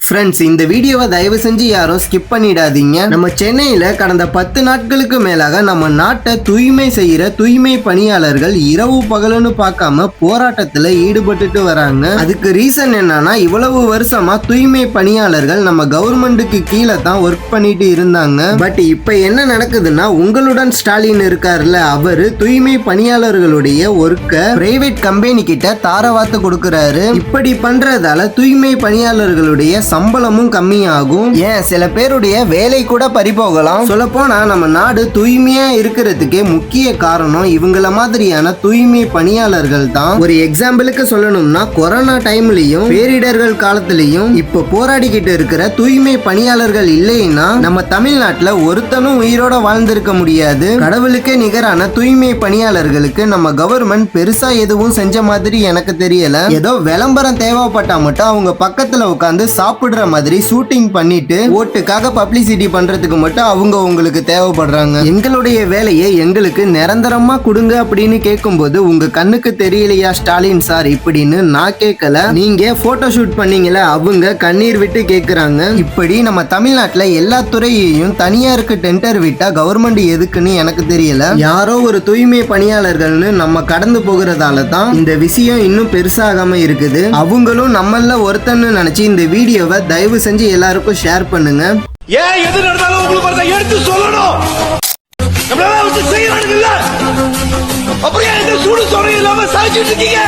Friends, இந்த வீடியோவை தயவு செஞ்சு யாரும் ஸ்கிப் பண்ணிடாதீங்க. நம்ம சென்னையில கடந்த 10 நாட்களுக்கு மேலாக நம்ம நாட்டை தூய்மை செய்யற தூய்மை பணியாளர்கள் இரவு பகலுன்னு பார்க்காம போராட்டத்துல ஈடுபட்டுட்டு வராங்க. அதுக்கு ரீசன் என்னன்னா, இவ்வளவு வருஷமா தூய்மை பணியாளர்கள் நம்ம கவர்மெண்ட்டுக்கு கீழே தான் ஒர்க் பண்ணிட்டு இருந்தாங்க. பட் இப்ப என்ன நடக்குதுன்னா, உங்களுடன் ஸ்டாலின் இருக்காருல்ல, அவரு தூய்மை பணியாளர்களுடைய ஒர்க்க பிரைவேட் கம்பெனி கிட்ட தாரவாத்து கொடுக்கறாரு. இப்படி பண்றதால தூய்மை பணியாளர்களுடைய சம்பளமும் கம்மியாகும். ஏன் சில பேருடைய வேலை கூட பறிபோகலாம். சொல்ல போனா நம்ம நாடு தூய்மையா இருக்கிறதுக்கே முக்கிய காரணம் இவங்கள மாதிரியான தூய்மை பணியாளர்கள் தான். ஒரு எக்ஸாம்பிளுக்கு சொல்லணும்னா, கொரோனா டைம்லயும் பேரிடர்கள் காலத்திலையும் இப்ப போராடிக்கிட்டு இருக்கிற தூய்மை பணியாளர்கள் இல்லைன்னா நம்ம தமிழ்நாட்டுல ஒருத்தனும் உயிரோட வாழ்ந்திருக்க முடியாது. கடவுளுக்கே நிகரான தூய்மை பணியாளர்களுக்கு நம்ம கவர்மெண்ட் பெருசா எதுவும் செஞ்ச மாதிரி எனக்கு தெரியல. ஏதோ விளம்பரம் தேவைப்பட்டா மட்டும் அவங்க பக்கத்துல உட்காந்து சாப்பிடுற மாதிரி ஷூட்டிங் பண்ணிட்டு ஓட்டுக்காக பப்ளிசிட்டி பண்றதுக்கு மட்டும் அவங்க உங்களுக்கு தேவைப்படுறாங்க. எங்களுடைய வேலையை எங்களுக்கு நிரந்தரமா கொடுங்க அப்படின்னு கேட்கும்போது, உங்க கண்ணுக்கு தெரியலையா ஸ்டாலின் சார் இப்படின்னு நான் கேட்கல. நீங்க போட்டோ ஷூட் பண்ணீங்களா, அவங்க கண்ணீர் விட்டு கேட்கறாங்க. இப்படி நம்ம தமிழ்நாட்டுல எல்லா துறையையும் தனியாருக்கு டெண்டர் விட்டா கவர்மெண்ட் எதுக்குன்னு எனக்கு தெரியல. யாரோ ஒரு தூய்மை பணியாளர்கள்னு நம்ம கடந்து போகிறதால தான் இந்த விஷயம் இன்னும் பெருசாகாம இருக்குது. அவங்களும் நம்மள ஒருத்தன்னு நினைச்சு இந்த வீடியோவை தயவு செஞ்சு எல்லாருக்கும் ஷேர் பண்ணுங்க. ஏன் எது நடந்தாலும் உங்களுக்கு எடுத்து சொல்லணும். நம்மளால செய்யறானுங்கல்ல, அப்படியே இந்த சூடு சொரணை இல்லாம சாய்ச்சிட்டு இருக்கீங்க.